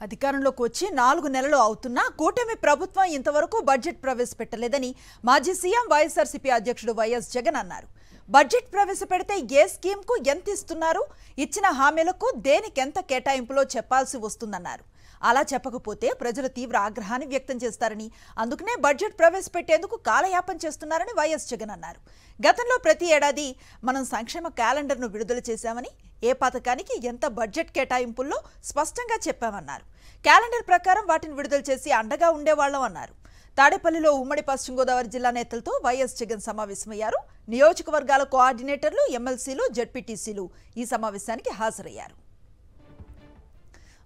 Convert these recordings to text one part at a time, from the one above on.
అధికారంలోకి వచ్చి 4 నెలలు అవుతున్నా కూటమి ప్రభుత్వం ఇంతవరకు బడ్జెట్ ప్రవేశపెట్టలేదని మాజీ సీఎం వైఎస్ఆర్సీపీ అధ్యక్షుడు వైఎస్ జగన్ అన్నారు. బడ్జెట్ ప్రవేశపెడితే ఏ స్కీమ్కు ఎంత ఇస్తున్నారు, ఇచ్చిన హామీలకు దేనికి ఎంత కేటాయింపులో చెప్పాల్సి వస్తుందన్నారు. అలా చెప్పకపోతే ప్రజలు తీవ్ర ఆగ్రహాన్ని వ్యక్తం చేస్తారని, అందుకనే బడ్జెట్ ప్రవేశపెట్టేందుకు కాలయాపన చేస్తున్నారని వైఎస్ జగన్ అన్నారు. గతంలో ప్రతి ఏడాది మనం సంక్షేమ క్యాలెండర్ను విడుదల చేశామని, ఏ పథకానికి ఎంత బడ్జెట్ కేటాయింపుల్లో స్పష్టంగా చెప్పామన్నారు. క్యాలెండర్ ప్రకారం వాటిని విడుదల చేసి అండగా ఉండేవాళ్లం అన్నారు. తాడేపల్లిలో ఉమ్మడి పశ్చిమ గోదావరి జిల్లా నేతలతో వైఎస్ జగన్ సమావేశమయ్యారు. నియోజకవర్గాల కోఆర్డినేటర్లు, ఎమ్మెల్సీలు, జెడ్పీటీసీలు ఈ సమావేశానికి హాజరయ్యారు.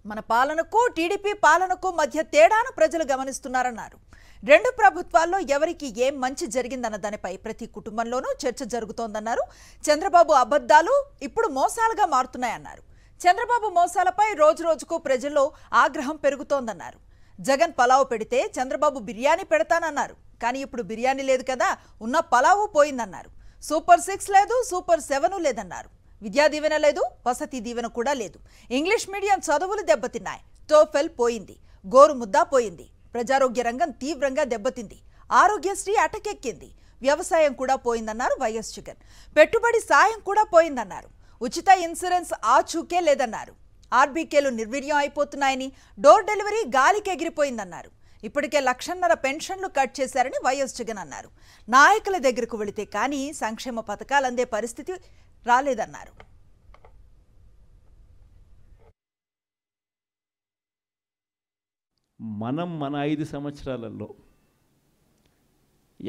మన పాలనకు టీడీపీ పాలనకు మధ్య తేడాను ప్రజలు గమనిస్తున్నారన్నారు. రెండు ప్రభుత్వాల్లో ఎవరికి ఏం మంచి జరిగిందన్న దానిపై ప్రతి కుటుంబంలోనూ చర్చ జరుగుతోందన్నారు. చంద్రబాబు అబద్ధాలు ఇప్పుడు మోసాలుగా మారుతున్నాయన్నారు. చంద్రబాబు మోసాలపై రోజు రోజుకు ప్రజల్లో ఆగ్రహం పెరుగుతోందన్నారు. జగన్ పలావు పెడితే చంద్రబాబు బిర్యానీ పెడతానన్నారు. కానీ ఇప్పుడు బిర్యానీ లేదు కదా, ఉన్న పలావు పోయిందన్నారు. సూపర్ 6 లేదు, సూపర్ 7 లేదన్నారు. విద్యా దీవెన లేదు, వసతి దీవెన కూడా లేదు. ఇంగ్లీష్ మీడియం చదువులు దెబ్బతిన్నాయి. టోఫెల్ పోయింది, గోరు ముద్దా పోయింది. ప్రజారోగ్య రంగం తీవ్రంగా దెబ్బతింది. ఆరోగ్యశ్రీ అటకెక్కింది. వ్యవసాయం కూడా పోయిందన్నారు వైఎస్ జగన్. పెట్టుబడి సాయం కూడా పోయిందన్నారు. ఉచిత ఇన్సూరెన్స్ ఆచూకే లేదన్నారు. ఆర్బీకేలు నిర్వీర్యం అయిపోతున్నాయని, డోర్ డెలివరీ గాలికి ఎగిరిపోయిందన్నారు. ఇప్పటికే 1,50,000 పెన్షన్లు కట్ చేశారని వైఎస్ జగన్ అన్నారు. నాయకుల దగ్గరకు వెళితే కానీ సంక్షేమ పథకాలు అందే పరిస్థితి రాలేదన్నారు. మన 5 సంవత్సరాలలో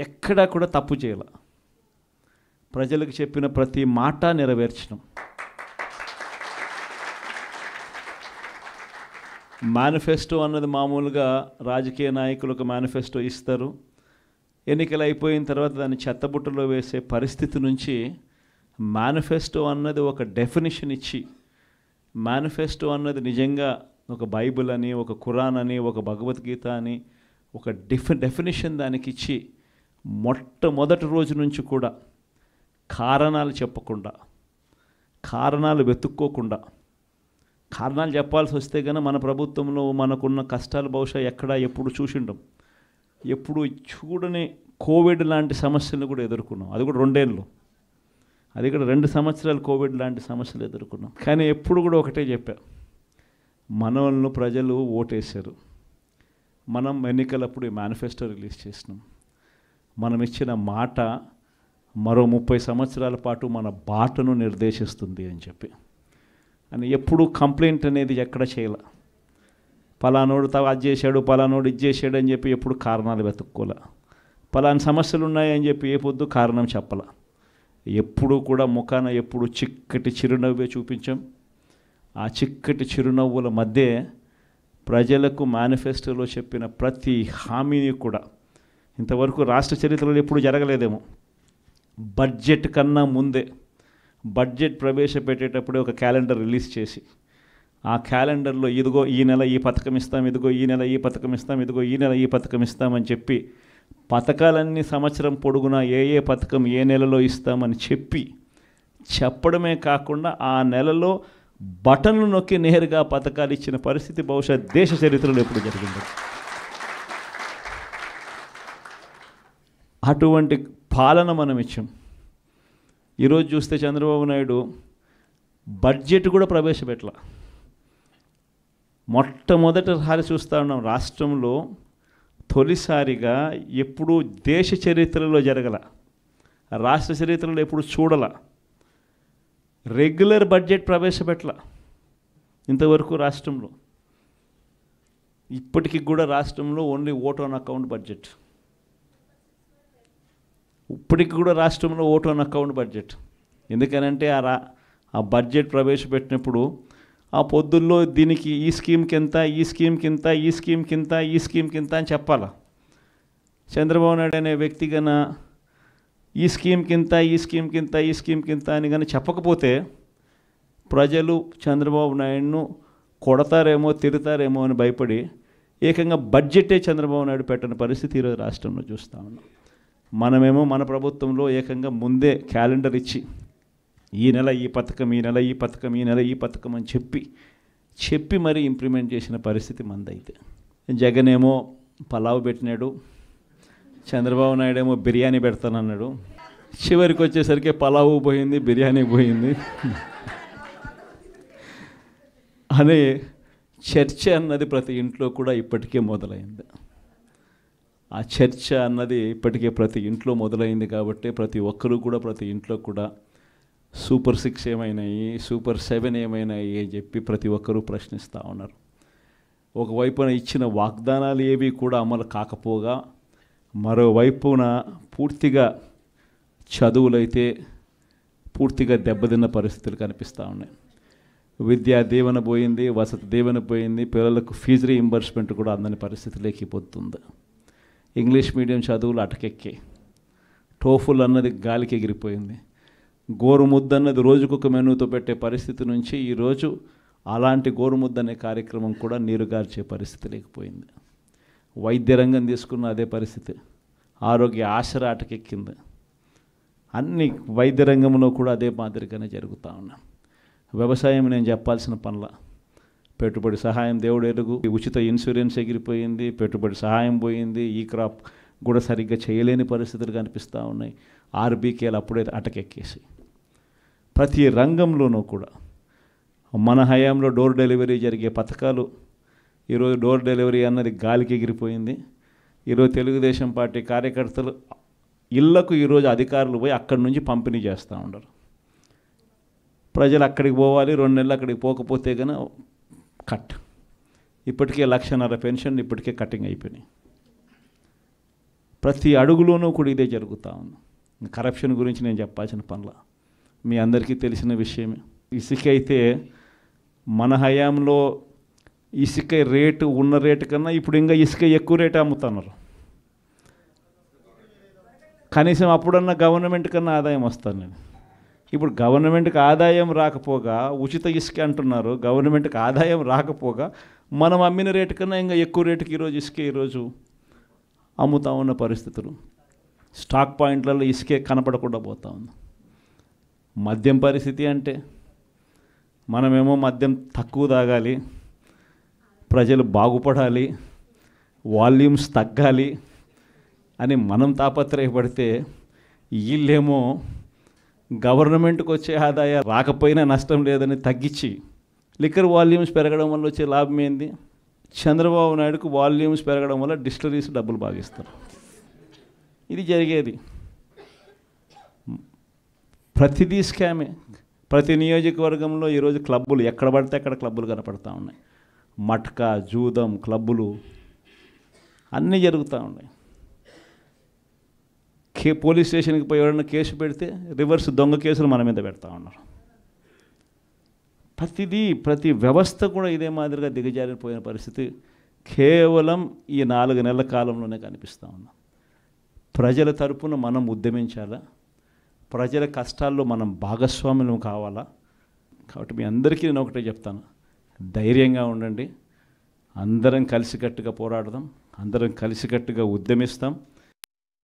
ఎక్కడా కూడా తప్పు చేయాల. ప్రజలకు చెప్పిన ప్రతి మాట నెరవేర్చడం. మేనిఫెస్టో అన్నది మామూలుగా రాజకీయ నాయకులకు మేనిఫెస్టో ఇస్తారు. ఎన్నికలు అయిపోయిన తర్వాత దాన్ని చెత్తబుట్టలో వేసే పరిస్థితి నుంచి మేనిఫెస్టో అన్నది ఒక డెఫినిషన్ ఇచ్చి, మేనిఫెస్టో అన్నది నిజంగా ఒక బైబిల్ అని, ఒక ఖురాన్ అని, ఒక భగవద్గీత అని ఒక డెఫినిషన్ దానికి ఇచ్చి, మొట్టమొదటి రోజు నుంచి కూడా కారణాలు చెప్పకుండా, కారణాలు వెతుక్కోకుండా, కారణాలు చెప్పాల్సి వస్తే కనుక మన ప్రభుత్వంలో మనకున్న కష్టాలు బహుశా ఎక్కడా ఎప్పుడు చూసిండం. ఎప్పుడు చూడని కోవిడ్ లాంటి సమస్యలను కూడా ఎదుర్కొన్నాం. అది కూడా 2 ఏళ్ళు, అది కూడా 2 సంవత్సరాలు కోవిడ్ లాంటి సమస్యలు ఎదుర్కొన్నాం. కానీ ఎప్పుడు కూడా ఒకటే చెప్పా, మనల్ని ప్రజలు ఓటేశారు. మనం ఎన్నికలప్పుడు ఈ మేనిఫెస్టో రిలీజ్ చేసినాం. మనం ఇచ్చిన మాట మరో 30 సంవత్సరాల పాటు మన బాటను నిర్దేశిస్తుంది అని చెప్పి. అని ఎప్పుడు కంప్లైంట్ అనేది ఎక్కడ చేయాల. పలానోడు అది చేశాడు, పలానోడు ఇది చేశాడు అని చెప్పి ఎప్పుడు కారణాలు వెతుక్కోలే. పలానా సమస్యలు ఉన్నాయని చెప్పి ఏ పొద్దు కారణం చెప్పాల. ఎప్పుడు కూడా ముఖాన ఎప్పుడు చిక్కటి చిరునవ్వే చూపించాం. ఆ చిక్కటి చిరునవ్వుల మధ్య ప్రజలకు మేనిఫెస్టోలో చెప్పిన ప్రతి హామీని కూడా ఇంతవరకు రాష్ట్ర చరిత్రలో ఎప్పుడు జరగలేదేమో. బడ్జెట్ కన్నా ముందే బడ్జెట్ ప్రవేశపెట్టేటప్పుడే ఒక క్యాలెండర్ రిలీజ్ చేసి, ఆ క్యాలెండర్లో ఇదిగో ఈ నెల ఈ పథకం ఇస్తాం, ఇదిగో ఈ నెల ఈ పథకం ఇస్తాం, ఇదిగో ఈ నెల ఈ పథకం ఇస్తామని చెప్పి, పథకాలన్నీ సంవత్సరం పొడుగునా ఏ పథకం ఏ నెలలో ఇస్తామని చెప్పడమే కాకుండా ఆ నెలలో బటన్లు నొక్కి నేరుగా పథకాలు ఇచ్చిన పరిస్థితి బహుశా దేశ చరిత్రలో ఎప్పుడు జరిగింది. అటువంటి పాలన మనం ఇచ్చాం. ఈరోజు చూస్తే చంద్రబాబు నాయుడు బడ్జెట్ కూడా ప్రవేశపెట్టల. మొట్టమొదటిసారి చూస్తూ ఉన్నాం రాష్ట్రంలో, తొలిసారిగా ఎప్పుడూ దేశ చరిత్రలో జరగల, రాష్ట్ర చరిత్రలో ఎప్పుడు చూడాల, రెగ్యులర్ బడ్జెట్ ప్రవేశపెట్టల ఇంతవరకు రాష్ట్రంలో. ఇప్పటికి కూడా రాష్ట్రంలో only vote on account budget. ఇప్పటికి కూడా రాష్ట్రంలో ఓట్ ఆన్ అకౌంట్ బడ్జెట్. ఎందుకనంటే ఆ బడ్జెట్ ప్రవేశపెట్టినప్పుడు ఆ పొద్దుల్లో దీనికి ఈ స్కీమ్కి ఎంత, ఈ స్కీమ్కి ఇంత, ఈ స్కీమ్కి ఇంత, ఈ స్కీమ్కి ఇంత అని చెప్పాలా. చంద్రబాబు నాయుడు అనే వ్యక్తి కన్నా ఈ స్కీమ్కి ఇంత, ఈ స్కీమ్కి ఇంత, ఈ స్కీమ్కి ఇంత అని కానీ చెప్పకపోతే ప్రజలు చంద్రబాబు నాయుడును కొడతారేమో, తిడతారేమో అని భయపడి ఏకంగా బడ్జెటే చంద్రబాబు నాయుడు పెట్టని పరిస్థితి ఈరోజు రాష్ట్రంలో చూస్తూ ఉన్నాం. మనమేమో మన ప్రభుత్వంలో ఏకంగా ముందే క్యాలెండర్ ఇచ్చి, ఈ నెల ఈ పథకం, ఈ నెల ఈ పథకం, ఈ నెల ఈ పథకం అని చెప్పి చెప్పి మరీ ఇంప్లిమెంట్ చేసిన పరిస్థితి మందైతే. జగన్ ఏమో పలావ్ పెట్టినాడు, చంద్రబాబు నాయుడు ఏమో బిర్యానీ పెడతానన్నాడు. చివరికి వచ్చేసరికి పలావు పోయింది, బిర్యానీ పోయింది అనే చర్చ అన్నది ప్రతి ఇంట్లో కూడా ఇప్పటికే మొదలైంది. ఆ చర్చ అన్నది ఇప్పటికే ప్రతి ఇంట్లో మొదలైంది కాబట్టి ప్రతి ఒక్కరూ కూడా ప్రతి ఇంట్లో కూడా సూపర్ 6 ఏమైనాయి, సూపర్ 7 ఏమైనాయి అని చెప్పి ప్రతి ఒక్కరూ ప్రశ్నిస్తూ ఉన్నారు. ఒకవైపున ఇచ్చిన వాగ్దానాలు ఏవి కూడా అమలు కాకపోగా మరోవైపున పూర్తిగా చదువులైతే పూర్తిగా దెబ్బతిన్న పరిస్థితులు కనిపిస్తూ ఉన్నాయి. విద్యా దీవెన పోయింది, వసతి దీవెన పోయింది, పిల్లలకు ఫీజు రీయింబర్స్మెంట్ కూడా అందని పరిస్థితిలోకి పోతుంది. ఇంగ్లీష్ మీడియం చదువులు అటకెక్కి, టోఫుల్ అన్నది గాలికి ఎగిరిపోయింది. గోరుముద్ద అన్నది రోజుకొక మెనూతో పెట్టే పరిస్థితి నుంచి ఈరోజు అలాంటి గోరుముద్ద అనే కార్యక్రమం కూడా నీరుగార్చే పరిస్థితి లేకపోయింది. వైద్య రంగం తీసుకున్న అదే పరిస్థితి. ఆరోగ్య ఆసరా అటకెక్కింది. అన్ని వైద్య రంగంలో కూడా అదే మాదిరిగానే జరుగుతూ ఉన్నాయి. వ్యవసాయం నేను చెప్పాల్సిన పనుల, పెట్టుబడి సహాయం దేవుడు ఎరుగు, ఉచిత ఇన్సూరెన్స్ ఎగిరిపోయింది, పెట్టుబడి సహాయం పోయింది, ఈ క్రాప్ కూడా సరిగ్గా చేయలేని పరిస్థితులు కనిపిస్తూ ఉన్నాయి. ఆర్బీకేలు అప్పుడే అటకెక్కేసి ప్రతి రంగంలోనూ కూడా మన హయాంలో డోర్ డెలివరీ జరిగే పథకాలు ఈరోజు డోర్ డెలివరీ అన్నది గాలికి ఎగిరిపోయింది. ఈరోజు తెలుగుదేశం పార్టీ కార్యకర్తలు ఇళ్లకు ఈరోజు అధికారులు పోయి అక్కడి నుంచి పంపిణీ చేస్తూ ఉండరు. ప్రజలు అక్కడికి పోవాలి, 2 నెలలు అక్కడికి పోకపోతే కనుక కట్. ఇప్పటికే 1,50,000 పెన్షన్ ఇప్పటికే కటింగ్ అయిపోయినాయి. ప్రతి అడుగులోనూ కూడా ఇదే జరుగుతూ ఉంది. కరప్షన్ గురించి నేను చెప్పాల్సిన పనుల మీ అందరికీ తెలిసిన విషయమే. ఇసుక అయితే మన హయాంలో ఇసుక రేటు ఉన్న రేటు కన్నా ఇప్పుడు ఇంకా ఇసుక ఎక్కువ రేటు అమ్ముతున్నారు. కనీసం అప్పుడన్నా గవర్నమెంట్ కన్నా ఆదాయం వస్తాను నేను. ఇప్పుడు గవర్నమెంట్కి ఆదాయం రాకపోగా ఉచిత ఇసుక అంటున్నారు. గవర్నమెంట్కి ఆదాయం రాకపోగా మనం అమ్మిన రేటు కన్నా ఇంకా ఎక్కువ రేటుకి ఈరోజు ఇసుక ఈరోజు అమ్ముతా ఉన్న పరిస్థితులు. స్టాక్ పాయింట్లలో ఇసుకే కనపడకుండా పోతా ఉంది. మద్యం పరిస్థితి అంటే మనమేమో మద్యం తక్కువ తాగాలి, ప్రజలు బాగుపడాలి, వాల్యూమ్స్ తగ్గాలి అని మనం తాపత్రయపడితే వీళ్ళేమో గవర్నమెంట్కి వచ్చే ఆదాయం రాకపోయినా నష్టం లేదని తగ్గించి లిక్కర్ వాల్యూమ్స్ పెరగడం వల్ల వచ్చే లాభం ఏంది? చంద్రబాబు నాయుడుకు వాల్యూమ్స్ పెరగడం వల్ల డిస్టిలరీస్ డబ్బులు బాగిస్తారు. ఇది జరిగేది. ప్రతిదీ స్కామే. ప్రతి నియోజకవర్గంలో ఈరోజు క్లబ్బులు ఎక్కడ పడితే అక్కడ క్లబ్బులు కనపడతా ఉన్నాయి. మట్కా, జూదం క్లబ్బులు అన్నీ జరుగుతూ ఉన్నాయి. పోలీస్ స్టేషన్కి పోయి ఎవరైనా కేసు పెడితే రివర్స్ దొంగ కేసులు మన మీద పెడతా ఉన్నారు. ప్రతి వ్యవస్థ కూడా ఇదే మాదిరిగా దిగజారిపోయిన పరిస్థితి కేవలం ఈ 4 నెలల కాలంలోనే కనిపిస్తూ ఉన్నాం. ప్రజల తరపున మనం ఉద్యమించాలా, ప్రజల కష్టాల్లో మనం భాగస్వాములం కావాలా. కాబట్టి మీ అందరికీ నేను ఒకటే చెప్తాను, ధైర్యంగా ఉండండి, అందరం కలిసికట్టుగా పోరాడదాం, అందరం కలిసికట్టుగా ఉద్యమిస్తాం.